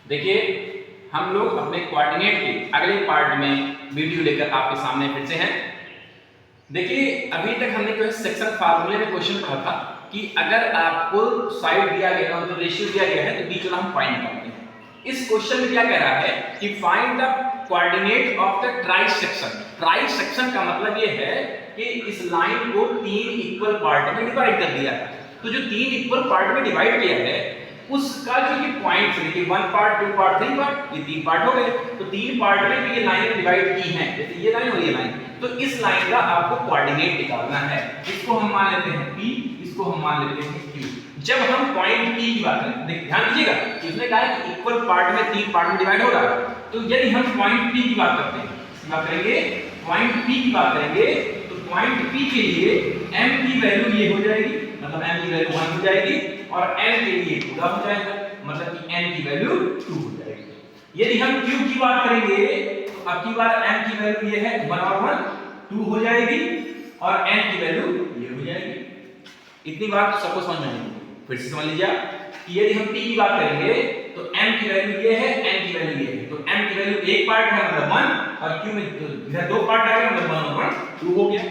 देखिए हम लोग अपने कोऑर्डिनेट के अगले पार्ट में वीडियो लेकर आपके सामने फिर से हैं। देखिए अभी तक हमने जो है सेक्शन फार्मूले में क्वेश्चन पढ़ा था कि अगर आपको साइड दिया गया है तो रेशियो दिया गया है तो बीच वाला हम फाइंड करते हैं। इस क्वेश्चन में क्या कह रहा है कि find the coordinate of the try section. Try section का मतलब ये है कि इस लाइन को तीन इक्वल पार्ट में डिवाइड कर दिया है। तो जो तीन इक्वल पार्ट में डिवाइड किया है उसका जो ये पॉइंट्स देखिए 1 पार्ट 2 पार्ट 3 पार्ट, ये तीन पार्ट हो गए। तो तीन पार्ट में भी ये लाइन डिवाइड की हैं, जैसे ये लाइन और ये लाइन। तो इस लाइन का आपको कोऑर्डिनेट निकालना है। इसको हम मान लेते हैं P, इसको हम मान लेते हैं Q। जब हम पॉइंट P की बात करें, देखिए ध्यान दीजिएगा, इसने कहा है कि इक्वल पार्ट में तीन पार्ट में डिवाइड हो रहा है। तो यदि हम पॉइंट P की बात करते हैं, बात करेंगे पॉइंट P की बात करेंगे तो पॉइंट P के लिए m की वैल्यू ये हो जाएगी, मतलब m की वैल्यू 1 हो जाएगी और n के लिए पूरा हो जाएगा, मतलब कि n की वैल्यू 2 हो जाएगी। यदि हम q की बात करेंगे तो अब की बार m की वैल्यू ये है 1 और 1 2 हो जाएगी और n की वैल्यू ये हो जाएगी। इतनी बात तो सबको समझ में आएगी। फिर से समझ लीजिए कि यदि हम p की बात करेंगे तो m की वैल्यू ये है, n की वैल्यू ये है। तो m की वैल्यू एक पार्ट है मतलब 1 और q में इधर दो पार्ट आ गया मतलब 1 और 1 2 हो गया।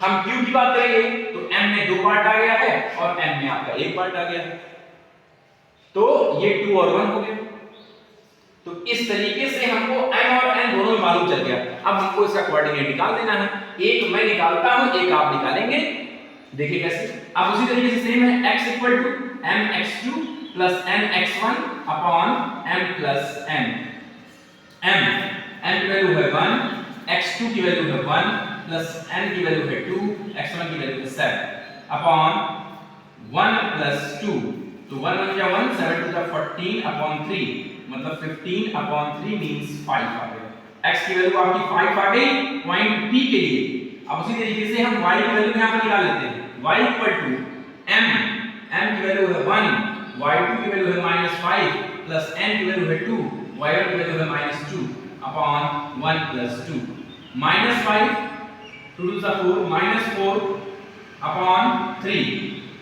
हम q की बात करेंगे तो m में दो पार्ट आ गया है और m में आपका एक पार्ट आ गया है। तो ये 2 और 1 हो गया। तो इस तरीके से हमको m और n दोनों में मालूम चल गया। अब हमको इसका कोऑर्डिनेट निकाल देना है। एक मैं निकालता हूं, एक आप निकालेंगे। देखिए कैसे। अब उसी तरीके से सेम है x mx2 mx1 m n। m की वैल्यू है 1, x2 की वैल्यू है 1 प्लस n की वैल्यू है 2, x1 की वैल्यू है 7 अपॉन 1 प्लस 2। तो 1 1 जा 1, 7 2 जा 14 अपॉन 3, मतलब 15 अपॉन 3 मींस 5 आ गया। x की वैल्यू आपकी 5 आ गई पॉइंट P के लिए। अब उसी तरीके से हम y की वैल्यू यहां पर निकाल लेते हैं। y m की वैल्यू है 1, y2 की वैल्यू है -5 प्लस n की वैल्यू है 2, y1 की वैल्यू है -2 upon 1 plus 2। -5 2 to the 4 -4 upon 3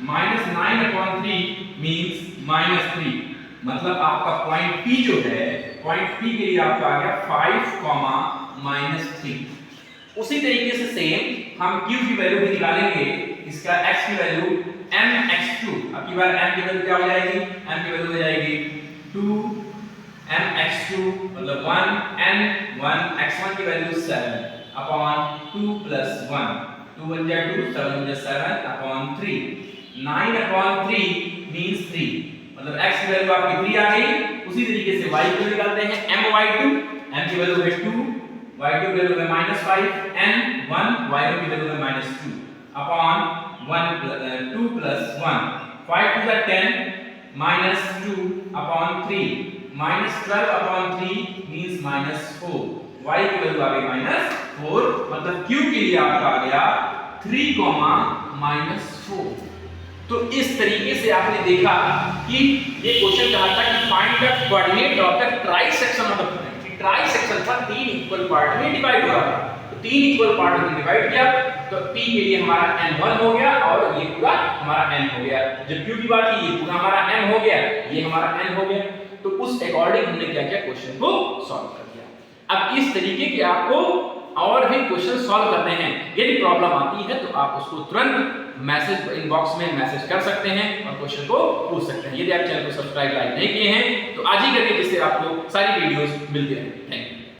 -9 upon 3 means -3। मतलब आपका पॉइंट P जो है, पॉइंट P के लिए आपका आ गया 5, -3। उसी तरीके से सेम हम Q की वैल्यू भी निकालेंगे। इसका x की वैल्यू mx2। अब की बार m की वैल्यू क्या हो जाएगी? m की वैल्यू हो जाएगी 2 mx2 मतलब 1 n 1 x1 की वैल्यू 7 अपॉन 2 प्लस 1 2 1 जा 2 7 1 जा 7 अपॉन 3 9 अपॉन 3 मींस 3, मतलब x की वैल्यू आपकी 3 आ गई। उसी तरीके से y को निकालते हैं my2, m की वैल्यू है 2, y2 की वैल्यू है -5 n 1 y1 की वैल्यू है -2 अपॉन 2 प्लस 1 5 2 जा 10 -2 अपॉन 3 -12 अपॉन 3 मींस -4। y की वैल्यू आ गई -4, मतलब q के लिए आपका आ गया 3, -4। तो इस तरीके से आपने देखा कि ये क्वेश्चन कहा था कि find the coordinate of the try section of the triangle. Try section था तीन इक्वल पार्ट में डिवाइड हो रहा था। तो तीन इक्वल पार्ट में डिवाइड किया तो P के लिए हमारा n1 हो गया और ये पूरा हमारा n हो गया। जब Q की बात की ये पूरा हमारा n हो गया, ये हमारा n हो गया। तो उस अकॉर्डिंग हमने क्या किया, क्वेश्चन को सॉल्व कर दिया। अब इस तरीके के आपको और भी क्वेश्चन सॉल्व करने हैं। यदि प्रॉब्लम आती है तो आप उसको तुरंत मैसेज इनबॉक्स में मैसेज कर सकते हैं और क्वेश्चन को पूछ सकते हैं। यदि आप चैनल को सब्सक्राइब लाइक नहीं किए हैं तो आज ही करके, जिससे आपको सारी वीडियोस मिलती रहें। Thank you.